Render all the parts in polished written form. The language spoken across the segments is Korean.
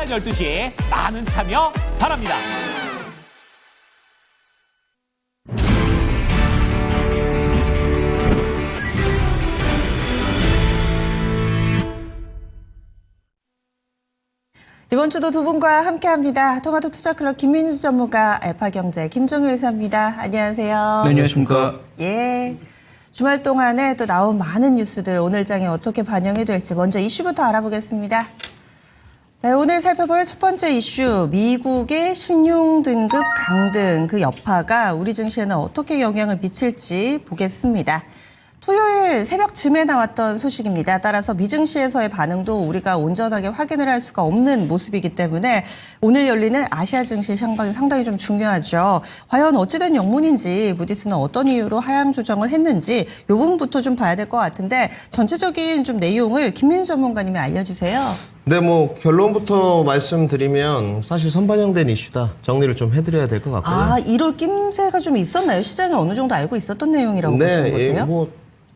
12시 많은 참여 바랍니다. 이번 주도 두 분과 함께합니다. 토마토 투자클럽 김민수 전무가 알파경제 김종효 이사입니다. 안녕하세요. 네, 안녕하십니까. 예. 주말 동안에 또 나온 많은 뉴스들 오늘 장에 어떻게 반영이 될지 먼저 이슈부터 알아보겠습니다. 네, 오늘 살펴볼 첫 번째 이슈, 미국의 신용등급 강등 그 여파가 우리 증시에는 어떻게 영향을 미칠지 보겠습니다. 토요일 새벽쯤에 나왔던 소식입니다. 따라서 미증시에서의 반응도 우리가 온전하게 확인을 할 수가 없는 모습이기 때문에 오늘 열리는 아시아 증시 향방이 상당히 좀 중요하죠. 과연 어찌된 영문인지 무디스는 어떤 이유로 하향 조정을 했는지 이 부분부터 좀 봐야 될 것 같은데 전체적인 좀 내용을 김민수 전문가님이 알려주세요. 네, 결론부터 말씀드리면 사실 선반영된 이슈다. 정리를 좀 해드려야 될 것 같고요. 아, 1월 낌새가 좀 있었나요? 시장이 어느 정도 알고 있었던 내용이라고 보시는 거세요?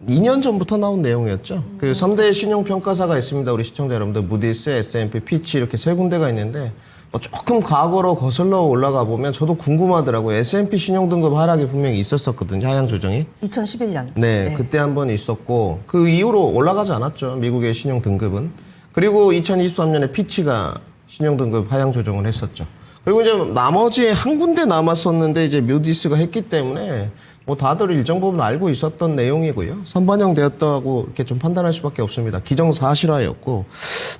2년 전부터 나온 내용이었죠. 그 3대 신용평가사가 있습니다. 우리 시청자 여러분들, 무디스, S&P, 피치 이렇게 세 군데가 있는데 조금 과거로 거슬러 올라가 보면 저도 궁금하더라고요. S&P 신용등급 하락이 분명히 있었거든요. 하향 조정이. 2011년. 네, 그때 한번 있었고 그 이후로 올라가지 않았죠. 미국의 신용등급은. 그리고 2023년에 피치가 신용등급 하향 조정을 했었죠. 그리고 이제 나머지 한 군데 남았었는데 이제 무디스가 했기 때문에 다들 일정 부분 알고 있었던 내용이고요. 선반영되었다고 이렇게 좀 판단할 수밖에 없습니다. 기정사실화였고.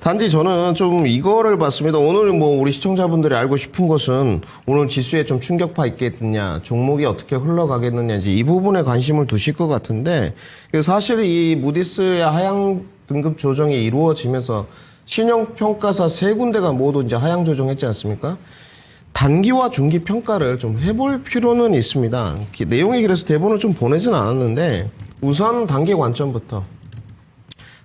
단지 저는 좀 이거를 봤습니다. 오늘 우리 시청자분들이 알고 싶은 것은 오늘 지수에 좀 충격파 있겠느냐, 종목이 어떻게 흘러가겠느냐인지 이 부분에 관심을 두실 것 같은데 사실 이 무디스의 하향 등급 조정이 이루어지면서 신용평가사 세 군데가 모두 이제 하향 조정했지 않습니까? 단기와 중기 평가를 좀 해볼 필요는 있습니다. 내용이 그래서 대본을 좀 보내진 않았는데 우선 단기 관점부터.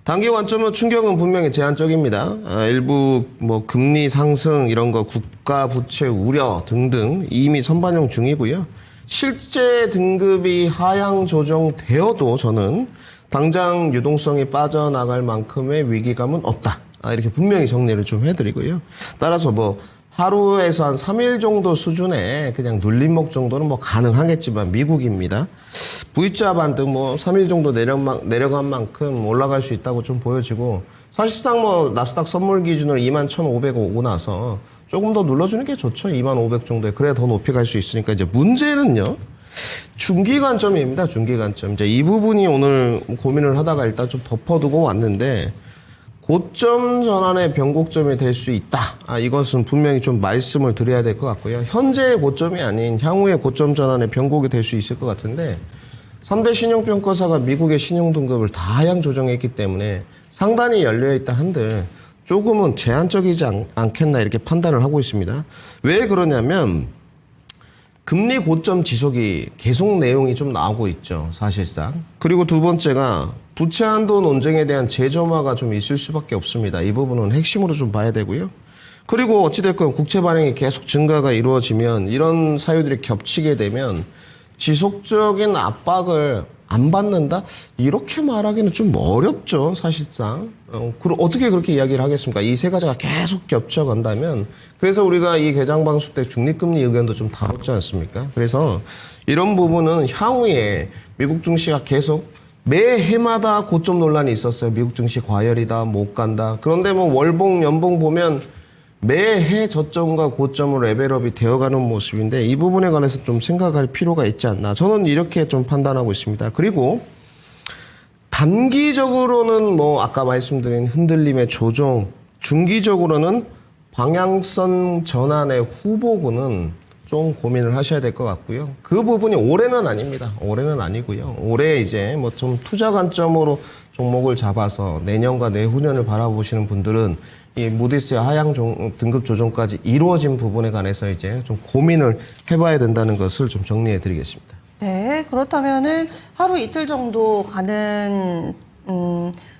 단기 관점은 충격은 분명히 제한적입니다. 일부 금리 상승 이런 거 국가 부채 우려 등등 이미 선반영 중이고요. 실제 등급이 하향 조정되어도 저는 당장 유동성이 빠져나갈 만큼의 위기감은 없다. 이렇게 분명히 정리를 좀 해드리고요. 따라서 하루에서 한 3일 정도 수준의 그냥 눌림목 정도는 가능하겠지만 미국입니다. V자 반등 3일 정도 내려간 만큼 올라갈 수 있다고 좀 보여지고 사실상 나스닥 선물 기준으로 21,500 오고 나서 조금 더 눌러주는 게 좋죠. 2,500 정도에. 그래야 더 높이 갈 수 있으니까 이제 문제는요. 중기 관점입니다. 중기 관점. 이제 이 부분이 오늘 고민을 하다가 일단 좀 덮어두고 왔는데 고점 전환의 변곡점이 될 수 있다. 이것은 분명히 좀 말씀을 드려야 될 것 같고요. 현재의 고점이 아닌 향후의 고점 전환의 변곡이 될 수 있을 것 같은데 3대 신용평가사가 미국의 신용등급을 다 하향 조정했기 때문에 상단이 열려있다 한들 조금은 제한적이지 않겠나 이렇게 판단을 하고 있습니다. 왜 그러냐면 금리 고점 지속이 계속 내용이 좀 나오고 있죠. 사실상. 그리고 두 번째가 부채 한도 논쟁에 대한 재점화가 좀 있을 수밖에 없습니다. 이 부분은 핵심으로 좀 봐야 되고요. 그리고 어찌됐건 국채 발행이 계속 증가가 이루어지면 이런 사유들이 겹치게 되면 지속적인 압박을 안 받는다? 이렇게 말하기는 좀 어렵죠, 사실상. 어떻게 그렇게 이야기를 하겠습니까? 이 세 가지가 계속 겹쳐간다면. 그래서 우리가 이 개장 방송 때 중립금리 의견도 좀 다뤘지 않습니까? 그래서 이런 부분은 향후에 미국 증시가 계속 매해마다 고점 논란이 있었어요. 미국 증시 과열이다, 못 간다. 그런데 월봉, 연봉 보면 매해 저점과 고점으로 레벨업이 되어가는 모습인데 이 부분에 관해서 좀 생각할 필요가 있지 않나. 저는 이렇게 좀 판단하고 있습니다. 그리고 단기적으로는 아까 말씀드린 흔들림의 조정, 중기적으로는 방향성 전환의 후보군은 좀 고민을 하셔야 될 것 같고요. 그 부분이 올해는 아닙니다. 올해는 아니고요. 올해 이제 좀 투자 관점으로 종목을 잡아서 내년과 내후년을 바라보시는 분들은 이 무디스의 하향 등급 조정까지 이루어진 부분에 관해서 이제 좀 고민을 해봐야 된다는 것을 좀 정리해 드리겠습니다. 네, 그렇다면은 하루 이틀 정도 가는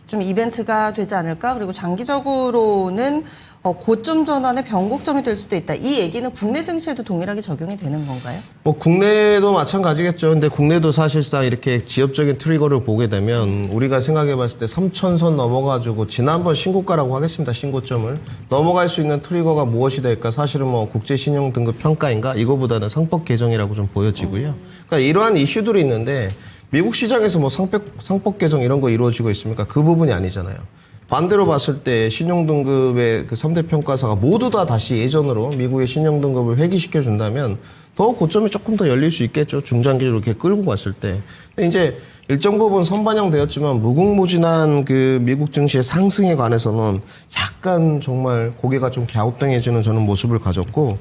좀 이벤트가 되지 않을까? 그리고 장기적으로는 고점 전환의 변곡점이 될 수도 있다. 이 얘기는 국내 증시에도 동일하게 적용이 되는 건가요? 뭐 국내도 마찬가지겠죠. 근데 국내도 사실상 이렇게 지엽적인 트리거를 보게 되면 우리가 생각해 봤을 때 3,000선 넘어가지고 지난번 신고가라고 하겠습니다. 신고점을 넘어갈 수 있는 트리거가 무엇이 될까? 사실은 뭐 국제신용등급 평가인가? 이거보다는 상법 개정이라고 좀 보여지고요. 그러니까 이러한 이슈들이 있는데 미국 시장에서 뭐 상법 개정 이런 거 이루어지고 있습니까? 그 부분이 아니잖아요. 반대로 봤을 때 신용등급의 그 3대 평가사가 모두 다 다시 예전으로 미국의 신용등급을 회귀시켜 준다면 더 고점이 조금 더 열릴 수 있겠죠. 중장기로 이렇게 끌고 갔을 때. 근데 이제 일정 부분 선반영되었지만 무궁무진한 그 미국 증시의 상승에 관해서는 약간 정말 고개가 좀 갸우뚱해지는 저는 모습을 가졌고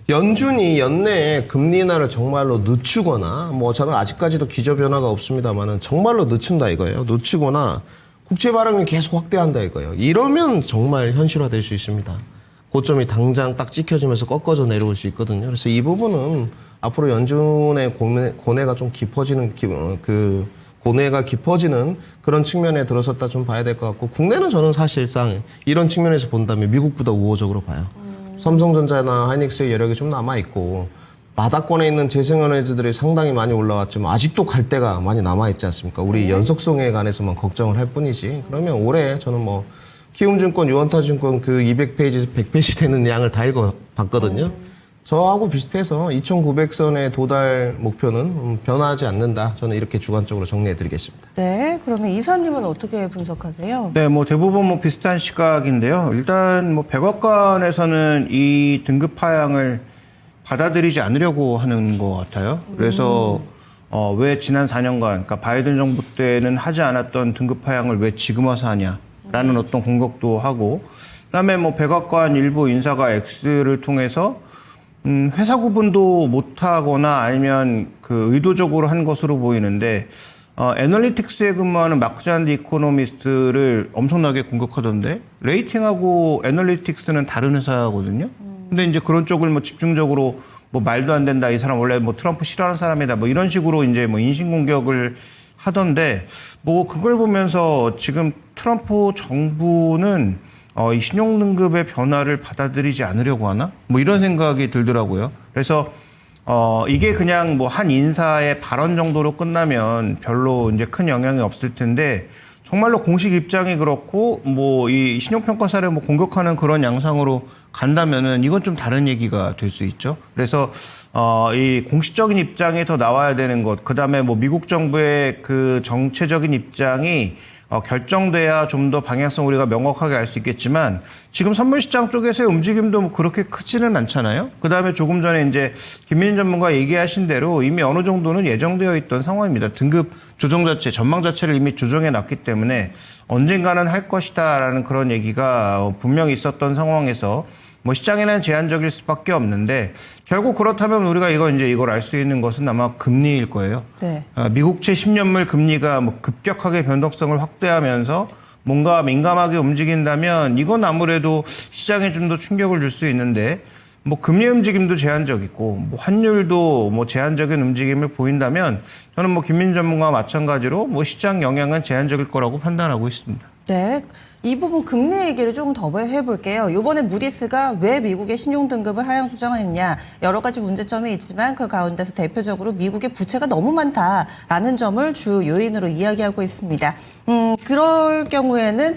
연준이 연내에 금리 인하를 정말로 늦추거나 뭐 저는 아직까지도 기저변화가 없습니다만은 정말로 늦춘다 이거예요. 늦추거나 국채 발행을 계속 확대한다 이거예요. 이러면 정말 현실화될 수 있습니다. 고점이 당장 딱 찍혀지면서 꺾어져 내려올 수 있거든요. 그래서 이 부분은 앞으로 연준의 고뇌가 좀 깊어지는 그 고뇌가 깊어지는 그런 측면에 들어섰다 좀 봐야 될 것 같고 국내는 저는 사실상 이런 측면에서 본다면 미국보다 우호적으로 봐요. 삼성전자나 하이닉스의 여력이 좀 남아 있고 바닥권에 있는 재생에너지들이 상당히 많이 올라왔지만 아직도 갈 데가 많이 남아있지 않습니까? 우리 연속성에 관해서만 걱정을 할 뿐이지. 그러면 올해 저는 뭐 키움증권, 유원타증권 그 200페이지, 100페이지 되는 양을 다 읽어봤거든요. 저하고 비슷해서 2,900선의 도달 목표는 변화하지 않는다. 저는 이렇게 주관적으로 정리해드리겠습니다. 네, 그러면 이사님은 어떻게 분석하세요? 네, 뭐 대부분 뭐 비슷한 시각인데요. 일단 뭐 백악관에서는 이 등급 하향을 받아들이지 않으려고 하는 것 같아요. 그래서 왜 지난 4년간, 그러니까 바이든 정부 때는 하지 않았던 등급 하향을 왜 지금 와서 하냐라는 어떤 공격도 하고, 그다음에 뭐 백악관 일부 인사가 X를 통해서 회사 구분도 못하거나 아니면 그 의도적으로 한 것으로 보이는데 애널리틱스에 근무하는 마크 잔디 이코노미스트를 엄청나게 공격하던데 레이팅하고 애널리틱스는 다른 회사거든요. 근데 이제 그런 쪽을 뭐 집중적으로 뭐 말도 안 된다. 이 사람 원래 뭐 트럼프 싫어하는 사람이다. 뭐 이런 식으로 이제 뭐 인신공격을 하던데 뭐 그걸 보면서 지금 트럼프 정부는 이 신용등급의 변화를 받아들이지 않으려고 하나? 뭐 이런 생각이 들더라고요. 그래서 이게 그냥 뭐 한 인사의 발언 정도로 끝나면 별로 이제 큰 영향이 없을 텐데 정말로 공식 입장이 그렇고 뭐 이 신용평가사를 뭐 공격하는 그런 양상으로 간다면은 이건 좀 다른 얘기가 될 수 있죠. 그래서 이 공식적인 입장이 더 나와야 되는 것, 그다음에 뭐 미국 정부의 그 정체적인 입장이 결정돼야 좀 더 방향성 우리가 명확하게 알 수 있겠지만 지금 선물시장 쪽에서의 움직임도 뭐 그렇게 크지는 않잖아요. 그다음에 조금 전에 이제 김민희 전문가 얘기하신 대로 이미 어느 정도는 예정되어 있던 상황입니다. 등급 조정 자체, 전망 자체를 이미 조정해 놨기 때문에 언젠가는 할 것이다라는 그런 얘기가 분명히 있었던 상황에서 뭐 시장에는 제한적일 수밖에 없는데 결국 그렇다면 우리가 이걸 알 수 있는 것은 아마 금리일 거예요. 네. 미국채 10년물 금리가 뭐 급격하게 변동성을 확대하면서 뭔가 민감하게 움직인다면 이건 아무래도 시장에 좀 더 충격을 줄 수 있는데 뭐 금리 움직임도 제한적이고 뭐 환율도 뭐 제한적인 움직임을 보인다면 저는 뭐 김민 전문가와 마찬가지로 뭐 시장 영향은 제한적일 거라고 판단하고 있습니다. 네. 이 부분 금리 얘기를 조금 더 해볼게요. 이번에 무디스가 왜 미국의 신용등급을 하향 조정했냐. 여러 가지 문제점이 있지만 그 가운데서 대표적으로 미국의 부채가 너무 많다라는 점을 주 요인으로 이야기하고 있습니다. 그럴 경우에는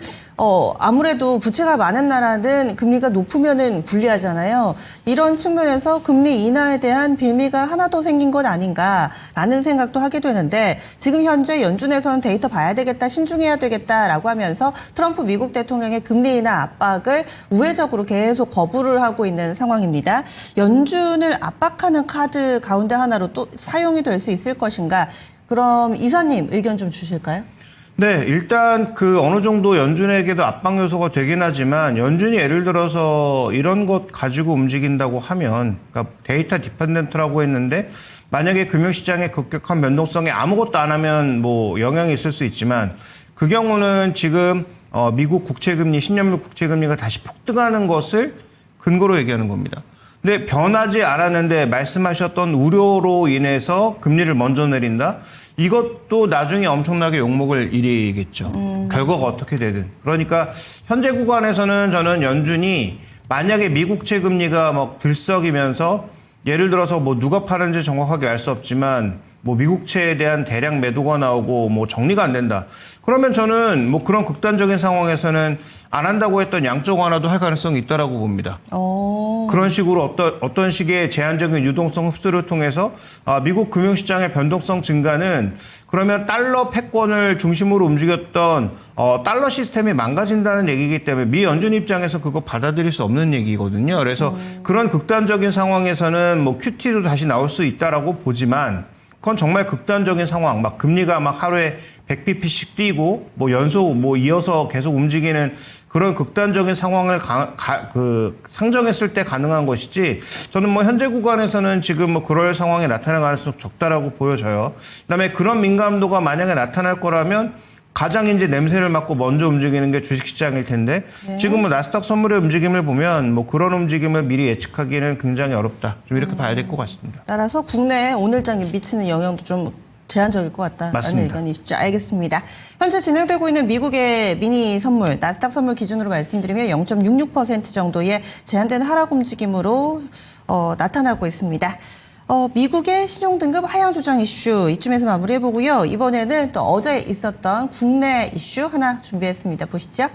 아무래도 부채가 많은 나라는 금리가 높으면은 불리하잖아요. 이런 측면에서 금리 인하에 대한 빌미가 하나 더 생긴 것 아닌가라는 생각도 하게 되는데 지금 현재 연준에서는 데이터 봐야 되겠다, 신중해야 되겠다라고 하면서 트럼프 미국 대통령의 금리 인하 압박을 우회적으로 계속 거부를 하고 있는 상황입니다. 연준을 압박하는 카드 가운데 하나로 또 사용이 될 수 있을 것인가? 그럼 이사님 의견 좀 주실까요? 네, 일단 그 어느 정도 연준에게도 압박 요소가 되긴 하지만 연준이 예를 들어서 이런 것 가지고 움직인다고 하면 그러니까 데이터 디펜던트라고 했는데 만약에 금융시장의 급격한 변동성에 아무것도 안 하면 뭐 영향이 있을 수 있지만 그 경우는 지금 미국 국채금리, 10년물 국채금리가 다시 폭등하는 것을 근거로 얘기하는 겁니다. 근데 변하지 않았는데 말씀하셨던 우려로 인해서 금리를 먼저 내린다? 이것도 나중에 엄청나게 욕먹을 일이겠죠. 결과가 어떻게 되든. 그러니까 현재 구간에서는 저는 연준이 만약에 미국채 금리가 막 들썩이면서 예를 들어서 뭐 누가 파는지 정확하게 알 수 없지만 뭐 미국채에 대한 대량 매도가 나오고 뭐 정리가 안 된다. 그러면 저는 뭐 그런 극단적인 상황에서는 안 한다고 했던 양적 완화도 할 가능성이 있다라고 봅니다. 그런 식으로 어떤 식의 제한적인 유동성 흡수를 통해서 미국 금융시장의 변동성 증가는 그러면 달러 패권을 중심으로 움직였던 달러 시스템이 망가진다는 얘기이기 때문에 미 연준 입장에서 그거 받아들일 수 없는 얘기거든요. 그래서 그런 극단적인 상황에서는 뭐 QT도 다시 나올 수 있다라고 보지만 그건 정말 극단적인 상황, 막 금리가 막 하루에 100bp씩 뛰고 뭐 연속 뭐 이어서 계속 움직이는 그런 극단적인 상황을 상정했을 때 가능한 것이지 저는 뭐 현재 구간에서는 지금 뭐 그럴 상황이 나타날 가능성이 적다라고 보여져요. 그다음에 그런 민감도가 만약에 나타날 거라면 가장 이제 냄새를 맡고 먼저 움직이는 게 주식시장일 텐데 네. 지금 뭐 나스닥 선물의 움직임을 보면 뭐 그런 움직임을 미리 예측하기는 굉장히 어렵다. 좀 이렇게 봐야 될 것 같습니다. 따라서 국내 오늘장에 미치는 영향도 좀 제한적일 것 같다라는 맞습니다. 의견이시죠. 알겠습니다. 현재 진행되고 있는 미국의 미니 선물, 나스닥 선물 기준으로 말씀드리면 0.66% 정도의 제한된 하락 움직임으로 나타나고 있습니다. 미국의 신용등급 하향 조정 이슈 이쯤에서 마무리해보고요. 이번에는 또 어제 있었던 국내 이슈 하나 준비했습니다. 보시죠.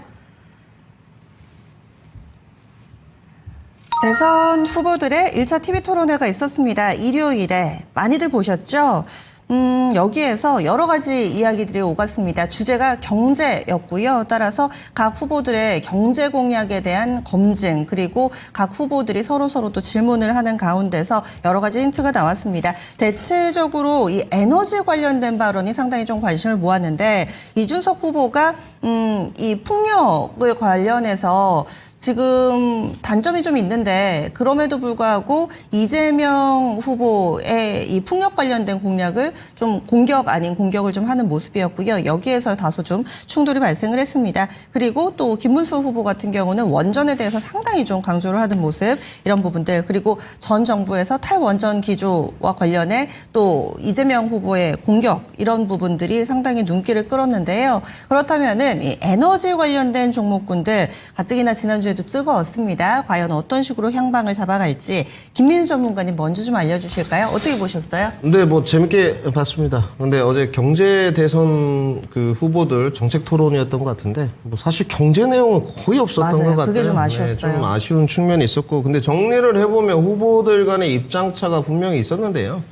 대선 후보들의 1차 TV 토론회가 있었습니다. 일요일에 많이들 보셨죠? 여기에서 여러 가지 이야기들이 오갔습니다. 주제가 경제였고요. 따라서 각 후보들의 경제 공약에 대한 검증 그리고 각 후보들이 서로 또 질문을 하는 가운데서 여러 가지 힌트가 나왔습니다. 대체적으로 이 에너지 관련된 발언이 상당히 좀 관심을 모았는데 이준석 후보가 이 풍력을 관련해서 지금 단점이 좀 있는데 그럼에도 불구하고 이재명 후보의 이 풍력 관련된 공약을 좀 공격 아닌 공격을 좀 하는 모습이었고요. 여기에서 다소 좀 충돌이 발생을 했습니다. 그리고 또 김문수 후보 같은 경우는 원전에 대해서 상당히 좀 강조를 하는 모습 이런 부분들 그리고 전 정부에서 탈원전 기조와 관련해 또 이재명 후보의 공격 이런 부분들이 상당히 눈길을 끌었는데요. 그렇다면은 이 에너지 관련된 종목군들 가뜩이나 지난주에도 뜨거웠습니다. 과연 어떤 식으로 향방을 잡아갈지 김민우 전문가님 먼저 좀 알려주실까요? 어떻게 보셨어요? 네, 뭐 재밌게 봤습니다. 근데 어제 경제 대선 그 후보들 정책 토론이었던 것 같은데 뭐 사실 경제 내용은 거의 없었던 맞아요. 것 같아요. 그게 좀 아쉬웠어요. 네, 좀 아쉬운 측면이 있었고, 근데 정리를 해보면 후보들 간의 입장차가 분명히 있었는데요.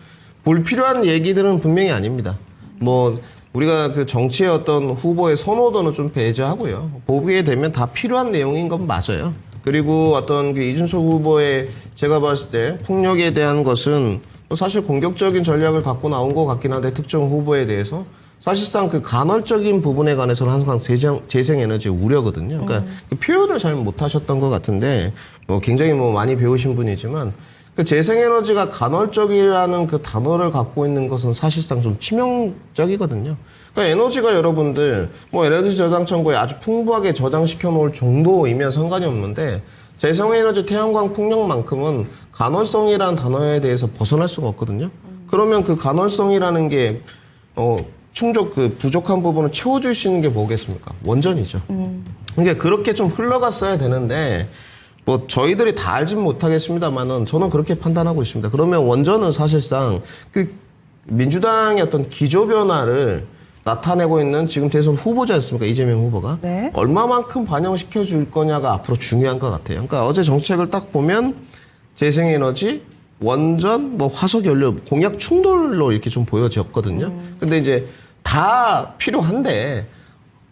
불필요한 얘기들은 분명히 아닙니다. 뭐 우리가 그 정치의 어떤 후보의 선호도는 좀 배제하고요. 보게 되면 다 필요한 내용인 건 맞아요. 그리고 어떤 그 이준석 후보의 제가 봤을 때 풍력에 대한 것은 사실 공격적인 전략을 갖고 나온 것 같긴 한데 특정 후보에 대해서 사실상 그 간헐적인 부분에 관해서는 항상 재생에너지 우려거든요. 그러니까 그 표현을 잘 못하셨던 것 같은데 뭐 굉장히 뭐 많이 배우신 분이지만 그 재생에너지가 간헐적이라는 그 단어를 갖고 있는 것은 사실상 좀 치명적이거든요. 그러니까 에너지가 여러분들 뭐 에너지 저장 창고에 아주 풍부하게 저장시켜 놓을 정도이면 상관이 없는데 재생에너지 태양광 풍력만큼은 간헐성이라는 단어에 대해서 벗어날 수가 없거든요. 그러면 그 간헐성이라는 게 충족 그 부족한 부분을 채워줄 수 있는 게 뭐겠습니까? 원전이죠. 그러니까 그렇게 좀 흘러갔어야 되는데 뭐 저희들이 다 알진 못하겠습니다만은 저는 그렇게 판단하고 있습니다. 그러면 원전은 사실상 그 민주당의 어떤 기조 변화를 나타내고 있는 지금 대선 후보지 않습니까? 이재명 후보가. 네. 얼마만큼 반영시켜 줄 거냐가 앞으로 중요한 것 같아요. 그러니까 어제 정책을 딱 보면 재생에너지, 원전, 뭐 화석연료 공약 충돌로 이렇게 좀 보여졌거든요. 근데 이제 다 필요한데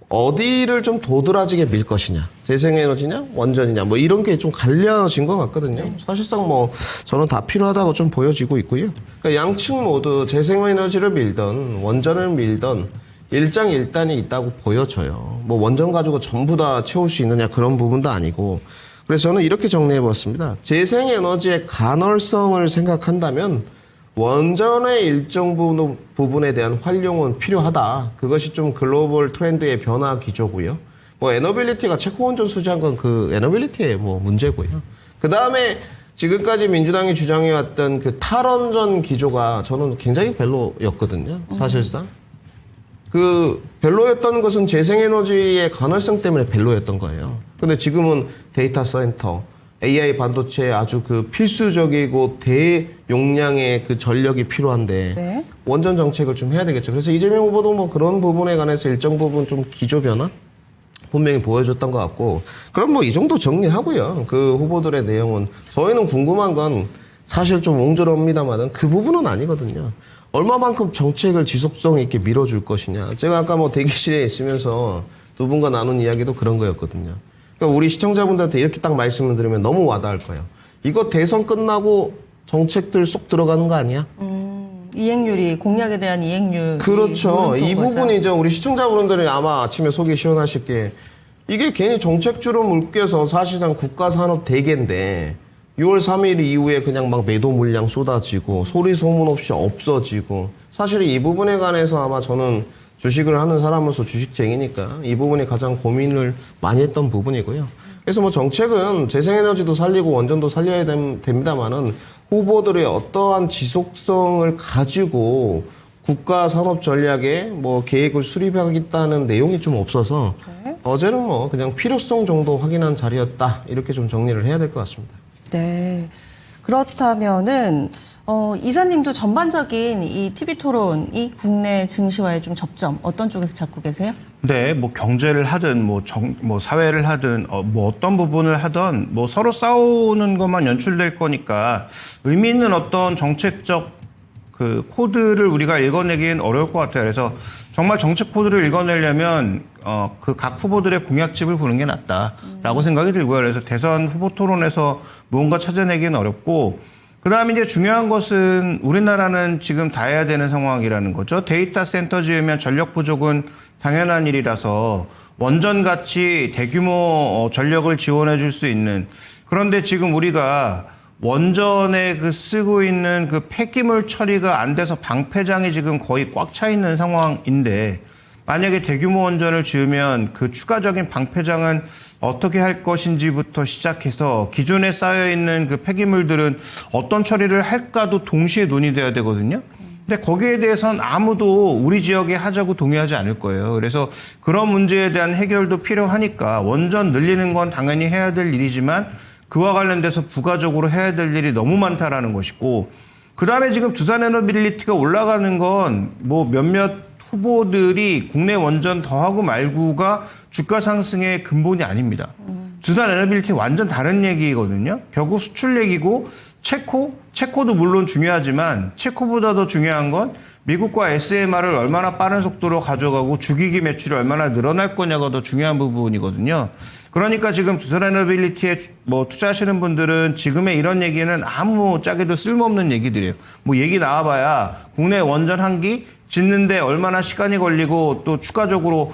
어디를 좀 도드라지게 밀 것이냐. 재생에너지냐, 원전이냐, 뭐 이런 게 좀 갈려진 것 같거든요. 사실상 뭐 저는 다 필요하다고 좀 보여지고 있고요. 그러니까 양측 모두 재생에너지를 밀던 원전을 밀던 일장일단이 있다고 보여져요. 뭐 원전 가지고 전부 다 채울 수 있느냐 그런 부분도 아니고. 그래서 저는 이렇게 정리해봤습니다. 재생에너지의 간헐성을 생각한다면 원전의 일정 부분에 대한 활용은 필요하다. 그것이 좀 글로벌 트렌드의 변화 기조고요. 뭐 에너빌리티가 체코원전 수주한 건 그 에너빌리티의 뭐 문제고요. 그 다음에 지금까지 민주당이 주장해왔던 그 탈원전 기조가 저는 굉장히 별로였거든요. 사실상. 그 별로였던 것은 재생에너지의 간헐성 때문에 별로였던 거예요. 근데 지금은 데이터 센터, AI 반도체에 아주 그 필수적이고 대용량의 그 전력이 필요한데 네. 원전 정책을 좀 해야 되겠죠. 그래서 이재명 후보도 뭐 그런 부분에 관해서 일정 부분 좀 기조 변화 분명히 보여줬던 것 같고, 그럼 뭐 이 정도 정리하고요. 그 후보들의 내용은 저희는 궁금한 건 사실 좀 옹졸합니다만은 그 부분은 아니거든요. 얼마만큼 정책을 지속성 있게 밀어줄 것이냐. 제가 아까 뭐 대기실에 있으면서 두 분과 나눈 이야기도 그런 거였거든요. 그러니까 우리 시청자분들한테 이렇게 딱 말씀을 드리면 너무 와닿을 거예요. 이거 대선 끝나고 정책들 쏙 들어가는 거 아니야? 이행률이 공약에 대한 이행률이 그렇죠. 이 거죠. 부분이죠. 우리 시청자분들이 아마 아침에 속이 시원하실 게 이게 괜히 정책주로 물겨서 사실상 국가산업 대계인데 6월 3일 이후에 그냥 막 매도 물량 쏟아지고 소리 소문 없이 없어지고, 사실 이 부분에 관해서 아마 저는 주식을 하는 사람으로서 주식쟁이니까 이 부분이 가장 고민을 많이 했던 부분이고요. 그래서 뭐 정책은 재생에너지도 살리고 원전도 살려야 됩니다만은 후보들의 어떠한 지속성을 가지고 국가 산업 전략에 뭐 계획을 수립하겠다는 내용이 좀 없어서 어제는 뭐 그냥 필요성 정도 확인한 자리였다, 이렇게 좀 정리를 해야 될 것 같습니다. 네. 그렇다면은 이사님도 전반적인 이 TV 토론이 국내 증시와의 좀 접점 어떤 쪽에서 잡고 계세요? 네, 뭐 경제를 하든 뭐 사회를 하든 뭐 어떤 부분을 하든 뭐 서로 싸우는 것만 연출될 거니까 의미 있는 어떤 정책적 그 코드를 우리가 읽어내기는 어려울 것 같아요. 그래서 정말 정책 코드를 읽어내려면 그 각 후보들의 공약집을 보는 게 낫다라고 생각이 들고요. 그래서 대선 후보 토론에서 무언가 찾아내기는 어렵고, 그다음에 이제 중요한 것은 우리나라는 지금 다 해야 되는 상황이라는 거죠. 데이터 센터 지으면 전력 부족은 당연한 일이라서 원전같이 대규모 전력을 지원해 줄 수 있는, 그런데 지금 우리가 원전에 그 쓰고 있는 그 폐기물 처리가 안 돼서 방패장이 지금 거의 꽉 차 있는 상황인데, 만약에 대규모 원전을 지으면 그 추가적인 방패장은 어떻게 할 것인지부터 시작해서 기존에 쌓여 있는 그 폐기물들은 어떤 처리를 할까도 동시에 논의돼야 되거든요. 근데 거기에 대해서는 아무도 우리 지역에 하자고 동의하지 않을 거예요. 그래서 그런 문제에 대한 해결도 필요하니까 원전 늘리는 건 당연히 해야 될 일이지만 그와 관련돼서 부가적으로 해야 될 일이 너무 많다라는 것이고, 그다음에 지금 두산 에너빌리티가 올라가는 건 뭐 몇몇 후보들이 국내 원전 더하고 말고가 주가 상승의 근본이 아닙니다. 두산 에너빌리티 완전 다른 얘기거든요. 결국 수출 얘기고, 체코도 물론 중요하지만 체코보다 더 중요한 건 미국과 SMR을 얼마나 빠른 속도로 가져가고 주기기 매출이 얼마나 늘어날 거냐가 더 중요한 부분이거든요. 그러니까 지금 두산 에너빌리티에 뭐 투자하시는 분들은 지금의 이런 얘기는 아무 짝에도 쓸모없는 얘기들이에요. 뭐 얘기 나와봐야 국내 원전 한 기 짓는데 얼마나 시간이 걸리고 또 추가적으로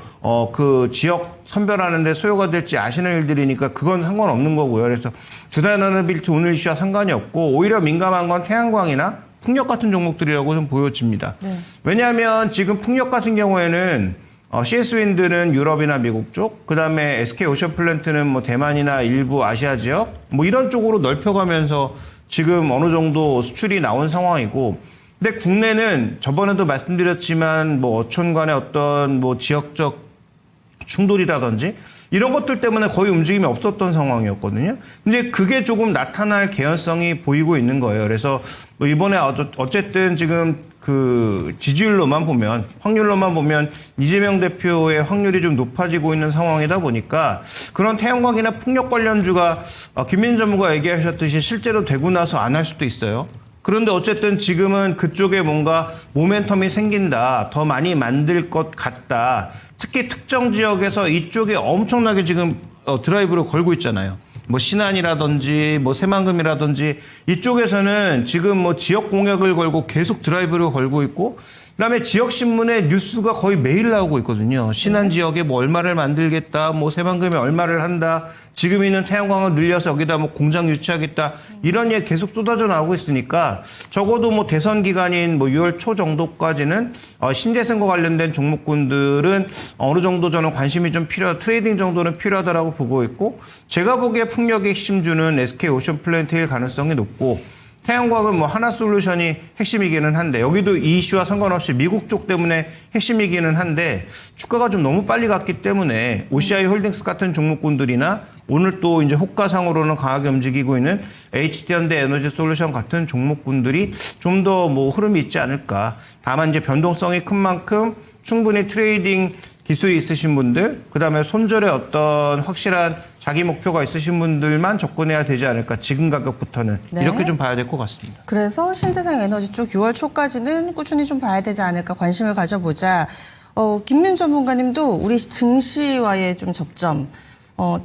그 지역 선별하는데 소요가 될지 아시는 일들이니까 그건 상관없는 거고요. 그래서 두산 에너빌리티 오늘 이슈와 상관이 없고, 오히려 민감한 건 태양광이나 풍력 같은 종목들이라고 좀 보여집니다. 네. 왜냐하면 지금 풍력 같은 경우에는 CS 윈드는 유럽이나 미국 쪽, 그 다음에 SK 오션 플랜트는 뭐 대만이나 일부 아시아 지역, 뭐 이런 쪽으로 넓혀가면서 지금 어느 정도 수출이 나온 상황이고, 근데 국내는 저번에도 말씀드렸지만 뭐 어촌 간의 어떤 뭐 지역적 충돌이라든지 이런 것들 때문에 거의 움직임이 없었던 상황이었거든요. 이제 그게 조금 나타날 개연성이 보이고 있는 거예요. 그래서 뭐 이번에 어쨌든 지금 그 지지율로만 보면, 확률로만 보면 이재명 대표의 확률이 좀 높아지고 있는 상황이다 보니까 그런 태양광이나 풍력 관련주가 김민희 전무가 얘기하셨듯이 실제로 되고 나서 안 할 수도 있어요. 그런데 어쨌든 지금은 그쪽에 뭔가 모멘텀이 생긴다, 더 많이 만들 것 같다. 특히 특정 지역에서 이쪽에 엄청나게 지금 드라이브를 걸고 있잖아요. 뭐 신안이라든지 뭐 새만금이라든지 이쪽에서는 지금 뭐 지역 공약을 걸고 계속 드라이브를 걸고 있고, 그다음에 지역 신문에 뉴스가 거의 매일 나오고 있거든요. 신안 지역에 뭐 얼마를 만들겠다, 뭐 새만금에 얼마를 한다, 지금 있는 태양광을 늘려서 여기다 뭐 공장 유치하겠다, 이런 얘기 계속 쏟아져 나오고 있으니까 적어도 뭐 대선 기간인 뭐 6월 초 정도까지는 신재생과 관련된 종목군들은 어느 정도 저는 관심이 좀 트레이딩 정도는 필요하다라고 보고 있고, 제가 보기에 풍력의 핵심주는 SK 오션 플랜트일 가능성이 높고, 태양광은 뭐 하나솔루션이 핵심이기는 한데 여기도 이 이슈와 상관없이 미국 쪽 때문에 핵심이기는 한데 주가가 좀 너무 빨리 갔기 때문에 OCI 홀딩스 같은 종목군들이나 오늘 또 이제 호가상으로는 강하게 움직이고 있는 HD현대 에너지솔루션 같은 종목군들이 좀 더 뭐 흐름이 있지 않을까. 다만 이제 변동성이 큰 만큼 충분히 트레이딩 기술이 있으신 분들, 그다음에 손절에 어떤 확실한 자기 목표가 있으신 분들만 접근해야 되지 않을까. 지금 가격부터는 네. 이렇게 좀 봐야 될 것 같습니다. 그래서 신재생 에너지 쪽 6월 초까지는 꾸준히 좀 봐야 되지 않을까 관심을 가져보자. 김민 전문가님도 우리 증시와의 좀 접점,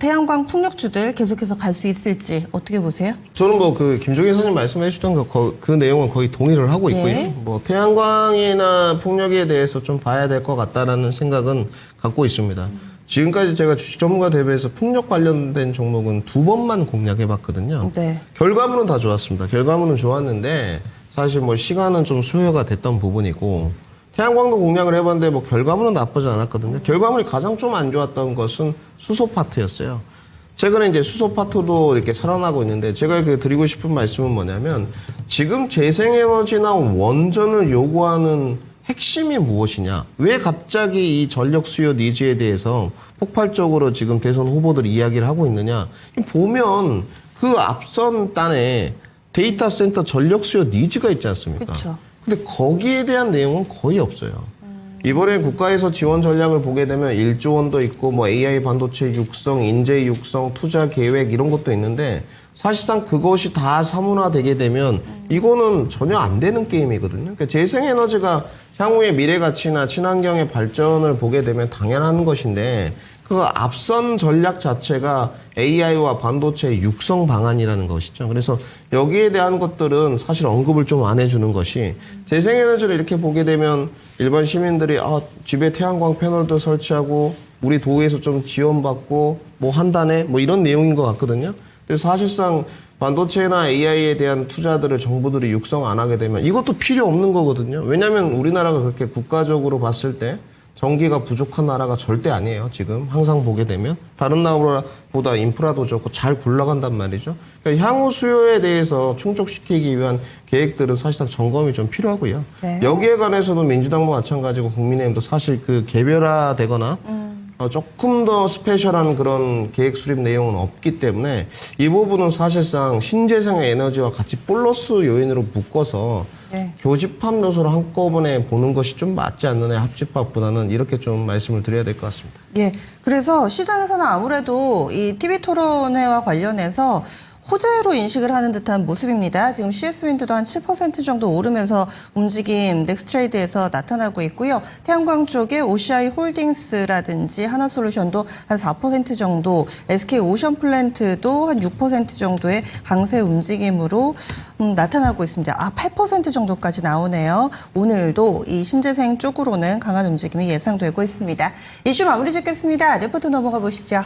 태양광 풍력주들 계속해서 갈 수 있을지 어떻게 보세요? 저는 뭐 그 김종인 선생님 말씀해 주셨던 그 내용은 거의 동의를 하고 있고요. 네. 뭐 태양광이나 풍력에 대해서 좀 봐야 될 것 같다라는 생각은 갖고 있습니다. 지금까지 제가 주식 전문가 대회에서 풍력 관련된 종목은 2번만 공략해 봤거든요. 네. 결과물은 다 좋았습니다. 결과물은 좋았는데 사실 뭐 시간은 좀 소요가 됐던 부분이고 태양광도 공략을 해봤는데 뭐 결과물은 나쁘지 않았거든요. 결과물이 가장 좀 안 좋았던 것은 수소 파트였어요. 최근에 이제 수소 파트도 이렇게 살아나고 있는데 제가 드리고 싶은 말씀은 뭐냐면 지금 재생에너지나 원전을 요구하는 핵심이 무엇이냐? 왜 갑자기 이 전력 수요 니즈에 대해서 폭발적으로 지금 대선 후보들이 이야기를 하고 있느냐? 보면 그 앞선 단에 데이터 센터 전력 수요 니즈가 있지 않습니까? 그쵸. 근데 거기에 대한 내용은 거의 없어요. 이번에 국가에서 지원 전략을 보게 되면 1조 원도 있고 뭐 AI 반도체 육성, 인재 육성, 투자 계획 이런 것도 있는데 사실상 그것이 다 사문화되게 되면 이거는 전혀 안 되는 게임이거든요. 그러니까 재생에너지가 향후의 미래 가치나 친환경의 발전을 보게 되면 당연한 것인데 그 앞선 전략 자체가 AI와 반도체 육성 방안이라는 것이죠. 그래서 여기에 대한 것들은 사실 언급을 좀 안 해주는 것이 재생에너지를 이렇게 보게 되면 일반 시민들이 집에 태양광 패널도 설치하고 우리 도에서 좀 지원받고 뭐 한다네 뭐 이런 내용인 것 같거든요. 그래서 사실상 반도체나 AI에 대한 투자들을 정부들이 육성 안 하게 되면 이것도 필요 없는 거거든요. 왜냐하면 우리나라가 그렇게 국가적으로 봤을 때 전기가 부족한 나라가 절대 아니에요. 지금 항상 보게 되면 다른 나라보다 인프라도 좋고 잘 굴러간단 말이죠. 그러니까 향후 수요에 대해서 충족시키기 위한 계획들은 사실상 점검이 좀 필요하고요. 네. 여기에 관해서도 민주당도 마찬가지고 국민의힘도 사실 그 개별화되거나 조금 더 스페셜한 그런 계획 수립 내용은 없기 때문에 이 부분은 사실상 신재생 에너지와 같이 플러스 요인으로 묶어서 네. 교집합 요소를 한꺼번에 보는 것이 좀 맞지 않느냐 합집합보다는 이렇게 좀 말씀을 드려야 될 것 같습니다. 예. 그래서 시장에서는 아무래도 이 TV 토론회와 관련해서 호재로 인식을 하는 듯한 모습입니다. 지금 CS윈드도 한 7% 정도 오르면서 움직임 넥스트레이드에서 나타나고 있고요. 태양광 쪽에 OCI 홀딩스라든지 하나솔루션도 한 4% 정도, SK 오션플랜트도 한 6% 정도의 강세 움직임으로 나타나고 있습니다. 8% 정도까지 나오네요. 오늘도 이 신재생 쪽으로는 강한 움직임이 예상되고 있습니다. 이슈 마무리 짓겠습니다. 리포트 넘어가 보시죠.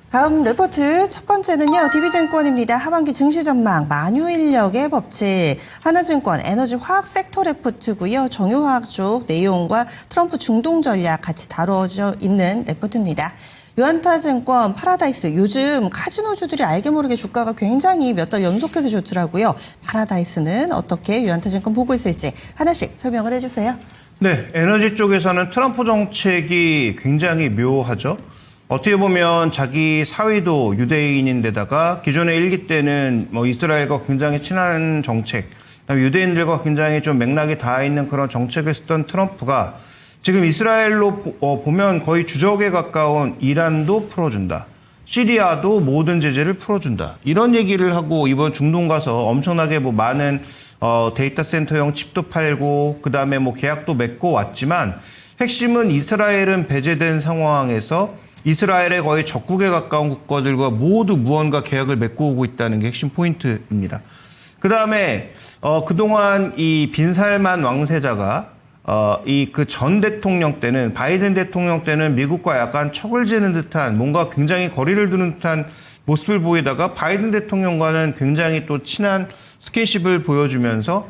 다음 리포트 첫 번째는요. DB증권입니다. 하반기 증시 전망, 만유인력의 법칙, 하나증권 에너지 화학 섹터 레포트고요. 정유화학 쪽 내용과 트럼프 중동 전략 같이 다뤄져 있는 레포트입니다. 유안타증권, 파라다이스, 요즘 카지노주들이 알게 모르게 주가가 굉장히 몇 달 연속해서 좋더라고요. 파라다이스는 어떻게 유안타증권 보고 있을지 하나씩 설명을 해주세요. 네, 에너지 쪽에서는 트럼프 정책이 굉장히 묘하죠. 어떻게 보면 자기 사위도 유대인인데다가 기존의 일기 때는 뭐 이스라엘과 굉장히 친한 정책, 유대인들과 굉장히 좀 맥락이 닿아 있는 그런 정책을 쓰던 트럼프가 지금 이스라엘로 보면 거의 주적에 가까운 이란도 풀어준다. 시리아도 모든 제재를 풀어준다. 이런 얘기를 하고 이번 중동 가서 엄청나게 뭐 많은 데이터 센터용 칩도 팔고 그다음에 뭐 계약도 맺고 왔지만 핵심은 이스라엘은 배제된 상황에서 이스라엘의 거의 적국에 가까운 국가들과 모두 무언가 계약을 맺고 오고 있다는 게 핵심 포인트입니다. 그다음에 그동안 이 빈살만 왕세자가 이 그 전 대통령 때는 바이든 대통령 때는 미국과 약간 척을 지는 듯한 뭔가 굉장히 거리를 두는 듯한 모습을 보이다가 바이든 대통령과는 굉장히 또 친한 스킨십을 보여주면서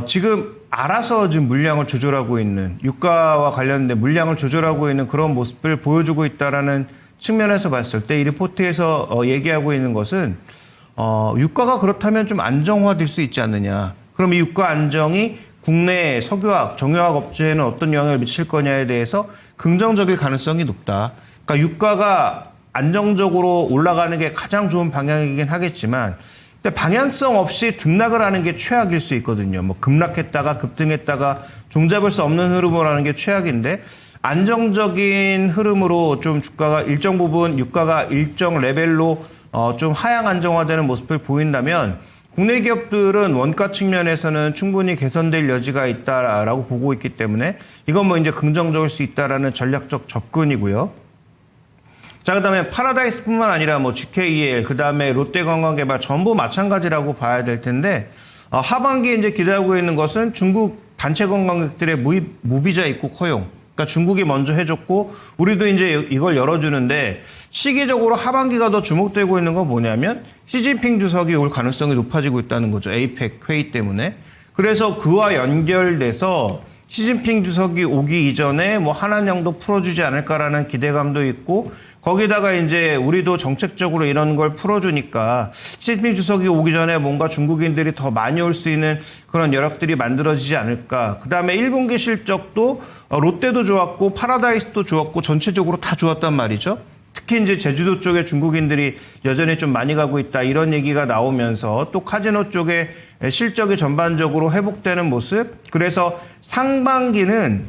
지금 알아서 지금 물량을 조절하고 있는 유가와 관련된 물량을 조절하고 있는 그런 모습을 보여주고 있다라는 측면에서 봤을 때 이 리포트에서 얘기하고 있는 것은 유가가 그렇다면 좀 안정화될 수 있지 않느냐. 그럼 이 유가 안정이 국내 석유화학, 정유화학 업체에는 어떤 영향을 미칠 거냐에 대해서 긍정적일 가능성이 높다. 그러니까 유가가 안정적으로 올라가는 게 가장 좋은 방향이긴 하겠지만 근데 방향성 없이 등락을 하는 게 최악일 수 있거든요. 뭐 급락했다가 급등했다가 종잡을 수 없는 흐름으로 하는 게 최악인데 안정적인 흐름으로 좀 주가가 일정 부분 유가가 일정 레벨로 좀 하향 안정화되는 모습을 보인다면 국내 기업들은 원가 측면에서는 충분히 개선될 여지가 있다라고 보고 있기 때문에 이건 뭐 이제 긍정적일 수 있다라는 전략적 접근이고요. 자, 그다음에 파라다이스뿐만 아니라 뭐 GKL, 그다음에 롯데관광개발 전부 마찬가지라고 봐야 될 텐데 하반기에 이제 기대하고 있는 것은 중국 단체 관광객들의 무비자 입국 허용. 그러니까 중국이 먼저 해줬고 우리도 이제 이걸 열어주는데 시기적으로 하반기가 더 주목되고 있는 건 뭐냐면 시진핑 주석이 올 가능성이 높아지고 있다는 거죠. 에이펙 회의 때문에. 그래서 그와 연결돼서 시진핑 주석이 오기 이전에 뭐 한한령도 풀어주지 않을까라는 기대감도 있고 거기다가 이제 우리도 정책적으로 이런 걸 풀어주니까 시진핑 주석이 오기 전에 뭔가 중국인들이 더 많이 올 수 있는 그런 여력들이 만들어지지 않을까. 그다음에 1분기 실적도 롯데도 좋았고 파라다이스도 좋았고 전체적으로 다 좋았단 말이죠. 특히 이제 제주도 쪽에 중국인들이 여전히 좀 많이 가고 있다 이런 얘기가 나오면서 또 카지노 쪽에 실적이 전반적으로 회복되는 모습. 그래서 상반기는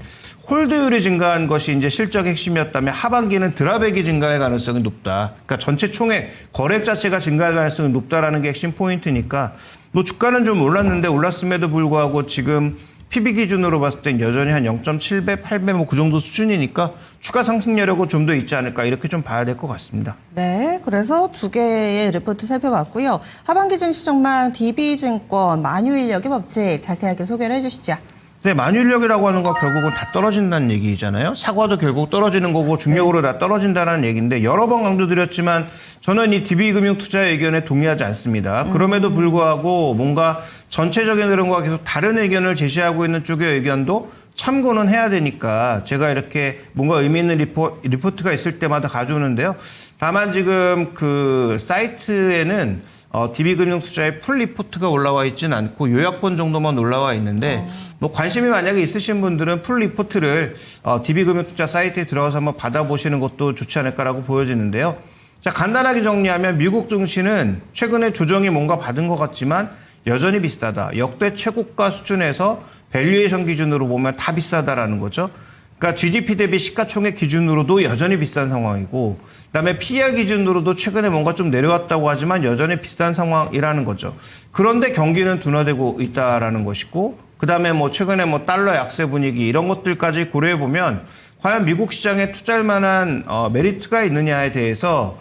홀드율이 증가한 것이 이제 실적 핵심이었다면 하반기는 드랍액이 증가할 가능성이 높다. 그러니까 전체 총액 거래액 자체가 증가할 가능성이 높다라는 게 핵심 포인트니까 뭐 주가는 좀 올랐는데 올랐음에도 불구하고 지금 PB 기준으로 봤을 땐 여전히 한 0.7배, 8배 뭐 그 정도 수준이니까 추가 상승 여력은 좀 더 있지 않을까 이렇게 좀 봐야 될 것 같습니다. 네, 그래서 두 개의 리포트 살펴봤고요. 하반기 증시전망 DB증권 만유인력의 법칙 자세하게 소개를 해주시죠. 네, 만유인력이라고 하는 건 결국은 다 떨어진다는 얘기잖아요. 사과도 결국 떨어지는 거고 중력으로 다 떨어진다는 얘기인데 여러 번 강조드렸지만 저는 이 DB금융투자 의견에 동의하지 않습니다. 그럼에도 불구하고 뭔가 전체적인 흐름과 계속 다른 의견을 제시하고 있는 쪽의 의견도 참고는 해야 되니까 제가 이렇게 뭔가 의미 있는 리포트가 있을 때마다 가져오는데요. 다만 지금 그 사이트에는 DB금융투자의 풀 리포트가 올라와 있지는 않고 요약본 정도만 올라와 있는데 뭐 관심이 만약에 있으신 분들은 풀 리포트를 DB금융투자 사이트에 들어가서 한번 받아보시는 것도 좋지 않을까라고 보여지는데요. 자, 간단하게 정리하면 미국 증시는 최근에 조정이 뭔가 받은 것 같지만 여전히 비싸다. 역대 최고가 수준에서 밸류에이션 기준으로 보면 다 비싸다라는 거죠. 그러니까 GDP 대비 시가총액 기준으로도 여전히 비싼 상황이고 그다음에 PER 기준으로도 최근에 뭔가 좀 내려왔다고 하지만 여전히 비싼 상황이라는 거죠. 그런데 경기는 둔화되고 있다라는 것이고 그다음에 뭐 최근에 뭐 달러 약세 분위기 이런 것들까지 고려해 보면 과연 미국 시장에 투자할 만한 메리트가 있느냐에 대해서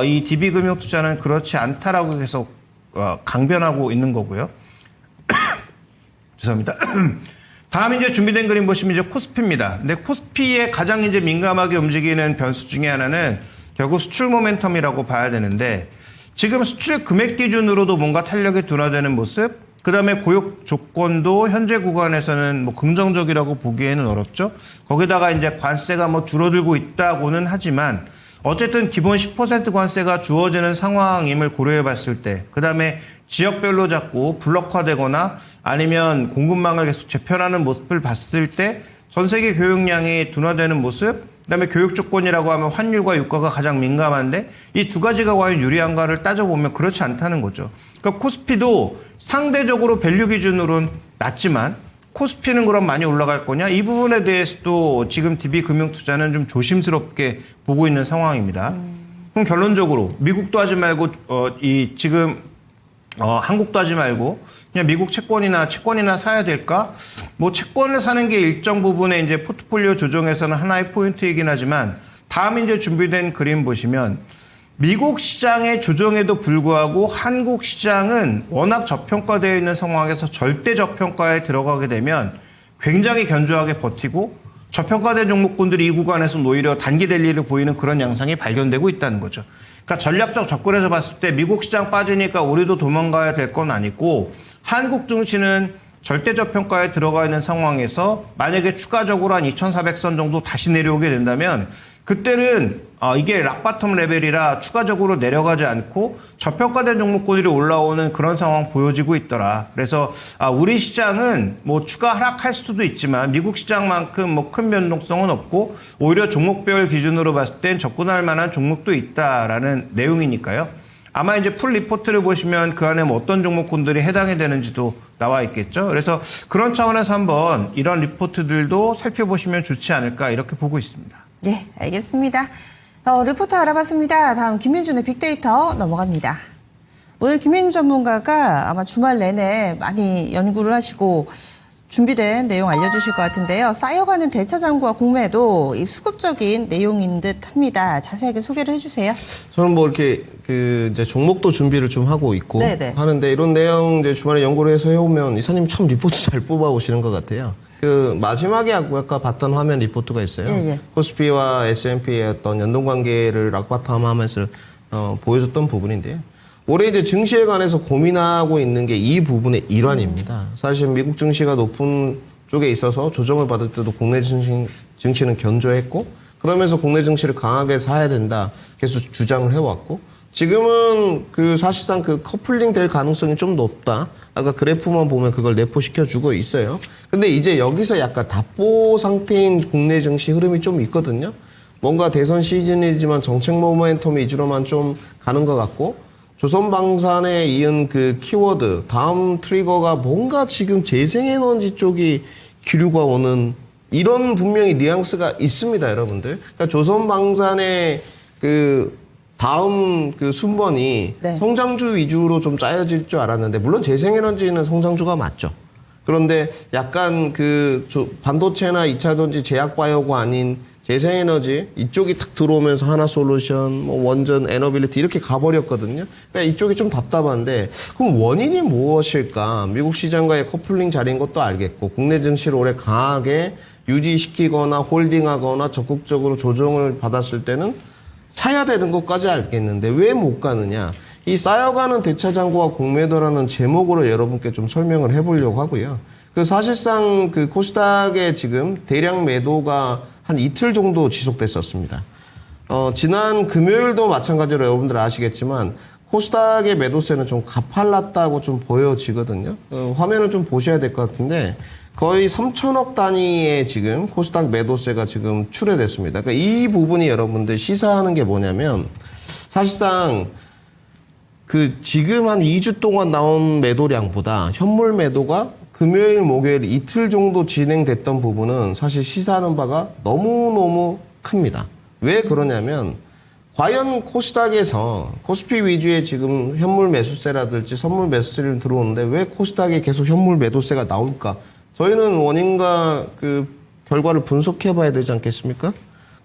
이 DB금융투자는 그렇지 않다라고 계속 강변하고 있는 거고요. 죄송합니다. 다음 이제 준비된 그림 보시면 이제 코스피입니다. 근데 코스피에 가장 이제 민감하게 움직이는 변수 중에 하나는 결국 수출 모멘텀이라고 봐야 되는데 지금 수출 금액 기준으로도 뭔가 탄력이 둔화되는 모습, 그 다음에 고용 조건도 현재 구간에서는 뭐 긍정적이라고 보기에는 어렵죠. 거기다가 이제 관세가 뭐 줄어들고 있다고는 하지만 어쨌든 기본 10% 관세가 주어지는 상황임을 고려해 봤을 때, 그 다음에 지역별로 자꾸 블록화되거나 아니면 공급망을 계속 재편하는 모습을 봤을 때 전 세계 교육량이 둔화되는 모습, 그 다음에 교육 조건이라고 하면 환율과 유가가 가장 민감한데 이 두 가지가 과연 유리한가를 따져보면 그렇지 않다는 거죠. 그러니까 코스피도 상대적으로 밸류 기준으로는 낮지만 코스피는 그럼 많이 올라갈 거냐? 이 부분에 대해서도 지금 DB금융투자는 좀 조심스럽게 보고 있는 상황입니다. 그럼 결론적으로 미국도 하지 말고 한국도 하지 말고 그냥 미국 채권이나 사야 될까? 뭐 채권을 사는 게 일정 부분의 이제 포트폴리오 조정에서는 하나의 포인트이긴 하지만 다음 이제 준비된 그림 보시면 미국 시장의 조정에도 불구하고 한국 시장은 워낙 저평가되어 있는 상황에서 절대 저평가에 들어가게 되면 굉장히 견조하게 버티고 저평가된 종목군들이 이 구간에서 오히려 단기 랠리를 보이는 그런 양상이 발견되고 있다는 거죠. 그러니까 전략적 접근에서 봤을 때 미국 시장 빠지니까 우리도 도망가야 될 건 아니고 한국 증시는 절대 저평가에 들어가 있는 상황에서 만약에 추가적으로 한 2,400선 정도 다시 내려오게 된다면 그때는 이게 락바텀 레벨이라 추가적으로 내려가지 않고 저평가된 종목군들이 올라오는 그런 상황 보여지고 있더라. 그래서 우리 시장은 뭐 추가 하락할 수도 있지만 미국 시장만큼 뭐 큰 변동성은 없고 오히려 종목별 기준으로 봤을 땐 접근할 만한 종목도 있다라는 내용이니까요. 아마 이제 풀 리포트를 보시면 그 안에 뭐 어떤 종목군들이 해당이 되는지도 나와 있겠죠. 그래서 그런 차원에서 한번 이런 리포트들도 살펴보시면 좋지 않을까 이렇게 보고 있습니다. 네, 알겠습니다. 리포트 알아봤습니다. 다음 김민준의 빅데이터 넘어갑니다. 오늘 김민준 전문가가 아마 주말 내내 많이 연구를 하시고 준비된 내용 알려주실 것 같은데요. 쌓여가는 대차장구와 공매도 이 수급적인 내용인 듯 합니다. 자세하게 소개를 해주세요. 저는 뭐 이렇게 이제 종목도 준비를 좀 하고 있고 네네. 하는데 이런 내용 이제 주말에 연구를 해서 해오면 이사님 참 리포트 잘 뽑아오시는 것 같아요. 마지막에 아까 봤던 화면 리포트가 있어요. 예. 코스피와 S&P의 어떤 연동 관계를 락바텀 하면서 보여줬던 부분인데요. 올해 이제 증시에 관해서 고민하고 있는 게 이 부분의 일환입니다. 사실 미국 증시가 높은 쪽에 있어서 조정을 받을 때도 국내 증시는 견조했고 그러면서 국내 증시를 강하게 사야 된다 계속 주장을 해왔고 지금은 사실상 커플링 될 가능성이 좀 높다. 아까 그래프만 보면 그걸 내포시켜주고 있어요. 근데 이제 여기서 약간 답보 상태인 국내 증시 흐름이 좀 있거든요. 뭔가 대선 시즌이지만 정책 모멘텀 위주로만 좀 가는 것 같고 조선방산에 이은 키워드 다음 트리거가 뭔가 지금 재생에너지 쪽이 기류가 오는 이런 분명히 뉘앙스가 있습니다, 여러분들. 그러니까 조선방산의 다음 순번이 네. 성장주 위주로 좀 짜여질 줄 알았는데 물론 재생에너지는 성장주가 맞죠. 그런데 약간 반도체나 2차전지 제약바이오가 아닌 재생에너지 이쪽이 탁 들어오면서 하나솔루션, 원전, 에너빌리티 이렇게 가버렸거든요. 그러니까 이쪽이 좀 답답한데 그럼 원인이 무엇일까? 미국 시장과의 커플링 자리인 것도 알겠고 국내 증시를 올해 강하게 유지시키거나 홀딩하거나 적극적으로 조정을 받았을 때는 사야 되는 것까지 알겠는데 왜 못 가느냐? 이 쌓여가는 대차장구와 공매도라는 제목으로 여러분께 좀 설명을 해보려고 하고요. 사실상 코스닥의 지금 대량 매도가 한 이틀 정도 지속됐었습니다. 지난 금요일도 마찬가지로 여러분들 아시겠지만 코스닥의 매도세는 좀 가팔랐다고 좀 보여지거든요. 화면을 좀 보셔야 될 것 같은데 거의 3천억 단위의 지금 코스닥 매도세가 지금 출회됐습니다. 그러니까 이 부분이 여러분들 시사하는 게 뭐냐면 사실상 지금 한 2주 동안 나온 매도량보다 현물 매도가 금요일, 목요일 이틀 정도 진행됐던 부분은 사실 시사하는 바가 너무너무 큽니다. 왜 그러냐면 과연 코스닥에서 코스피 위주의 지금 현물 매수세라든지 선물 매수세를 들어오는데 왜 코스닥에 계속 현물 매도세가 나올까? 저희는 원인과 결과를 분석해 봐야 되지 않겠습니까?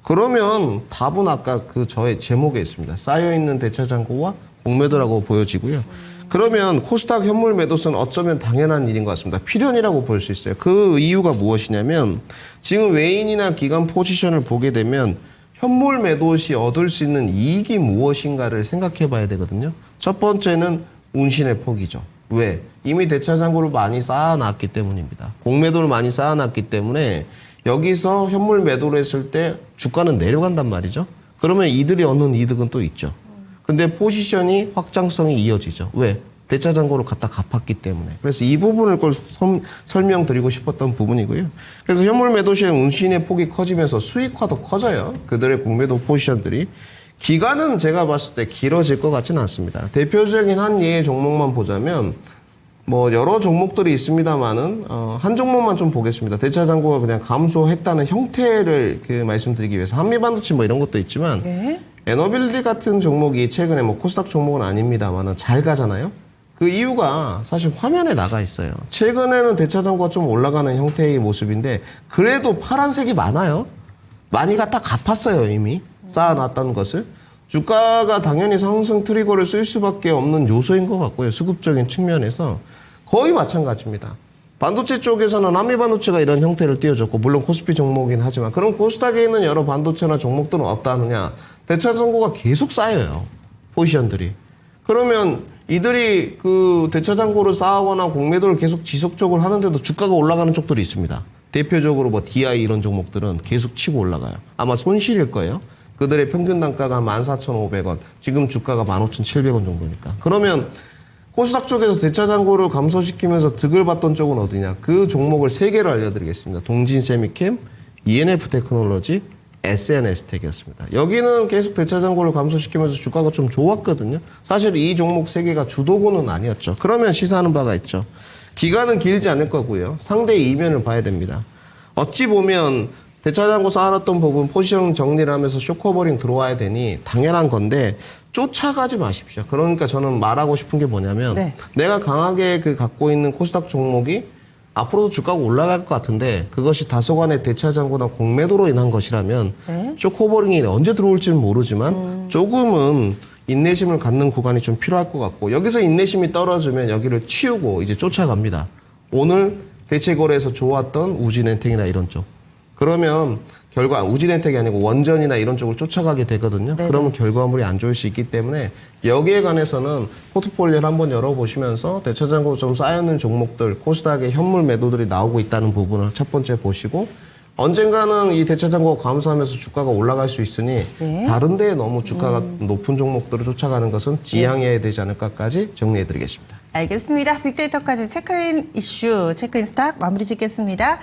그러면 답은 아까 저의 제목에 있습니다. 쌓여있는 대차장고와 공매도라고 보여지고요. 그러면 코스닥 현물 매도세는 어쩌면 당연한 일인 것 같습니다. 필연이라고 볼 수 있어요. 그 이유가 무엇이냐면 지금 외인이나 기관 포지션을 보게 되면 현물 매도 시 얻을 수 있는 이익이 무엇인가를 생각해 봐야 되거든요. 첫 번째는 운신의 폭이죠. 왜? 이미 대차장고를 많이 쌓아놨기 때문입니다. 공매도를 많이 쌓아놨기 때문에 여기서 현물 매도를 했을 때 주가는 내려간단 말이죠. 그러면 이들이 얻는 이득은 또 있죠. 근데 포지션이 확장성이 이어지죠. 왜? 대차장고를 갖다 갚았기 때문에. 그래서 이 부분을 설명드리고 싶었던 부분이고요. 그래서 현물 매도 시에 운신의 폭이 커지면서 수익화도 커져요. 그들의 공매도 포지션들이. 기간은 제가 봤을 때 길어질 것 같지는 않습니다. 대표적인 한 예의 종목만 보자면 여러 종목들이 있습니다만은 한 종목만 좀 보겠습니다. 대차장고가 그냥 감소했다는 형태를 말씀드리기 위해서 한미반도체 이런 것도 있지만 네. 에너빌리 같은 종목이 최근에 코스닥 종목은 아닙니다만 잘 가잖아요. 그 이유가 사실 화면에 나가 있어요. 최근에는 대차장고가 좀 올라가는 형태의 모습인데 그래도 파란색이 많아요. 많이 갖다 갚았어요 이미 쌓아놨다는 것을. 주가가 당연히 상승 트리거를 쓸 수밖에 없는 요소인 것 같고요. 수급적인 측면에서 거의 마찬가지입니다. 반도체 쪽에서는 한미반도체가 이런 형태를 띄워줬고 물론 코스피 종목이긴 하지만 그럼 코스닥에 있는 여러 반도체나 종목들은 어떠하느냐. 대차장고가 계속 쌓여요. 포지션들이. 그러면 이들이 대차장고를 쌓거나 공매도를 계속 지속적으로 하는데도 주가가 올라가는 쪽들이 있습니다. 대표적으로 DI 이런 종목들은 계속 치고 올라가요. 아마 손실일 거예요. 그들의 평균 단가가 14,500원, 지금 주가가 15,700원 정도니까. 그러면 코스닥 쪽에서 대차장고를 감소시키면서 득을 봤던 쪽은 어디냐? 그 종목을 3개를 알려드리겠습니다. 동진세미캠, ENF 테크놀로지, SNS텍이었습니다. 여기는 계속 대차장고를 감소시키면서 주가가 좀 좋았거든요. 사실 이 종목 3개가 주도고는 아니었죠. 그러면 시사하는 바가 있죠. 기간은 길지 않을 거고요. 상대의 이면을 봐야 됩니다. 어찌 보면 대차장고 쌓아놨던 부분 포지션 정리를 하면서 쇼커버링 들어와야 되니 당연한 건데 쫓아가지 마십시오. 그러니까 저는 말하고 싶은 게 뭐냐면 네. 내가 강하게 갖고 있는 코스닥 종목이 앞으로도 주가가 올라갈 것 같은데 그것이 다소간의 대차장고나 공매도로 인한 것이라면 네. 쇼커버링이 언제 들어올지는 모르지만 조금은 인내심을 갖는 구간이 좀 필요할 것 같고 여기서 인내심이 떨어지면 여기를 치우고 이제 쫓아갑니다. 오늘 대체거래에서 좋았던 우진엔텍이나 이런 쪽. 그러면 결과 우진엔텍이 아니고 원전이나 이런 쪽을 쫓아가게 되거든요. 네네. 그러면 결과물이 안 좋을 수 있기 때문에 여기에 관해서는 포트폴리오를 한번 열어보시면서 대차장고 좀 쌓여있는 종목들, 코스닥의 현물 매도들이 나오고 있다는 부분을 첫 번째 보시고 언젠가는 이 대차장고가 감소하면서 주가가 올라갈 수 있으니 네. 다른 데에 너무 주가가 높은 종목들을 쫓아가는 것은 지양해야 되지 않을까까지 정리해드리겠습니다. 알겠습니다. 빅데이터까지 체크인 이슈, 체크인 스탁 마무리 짓겠습니다.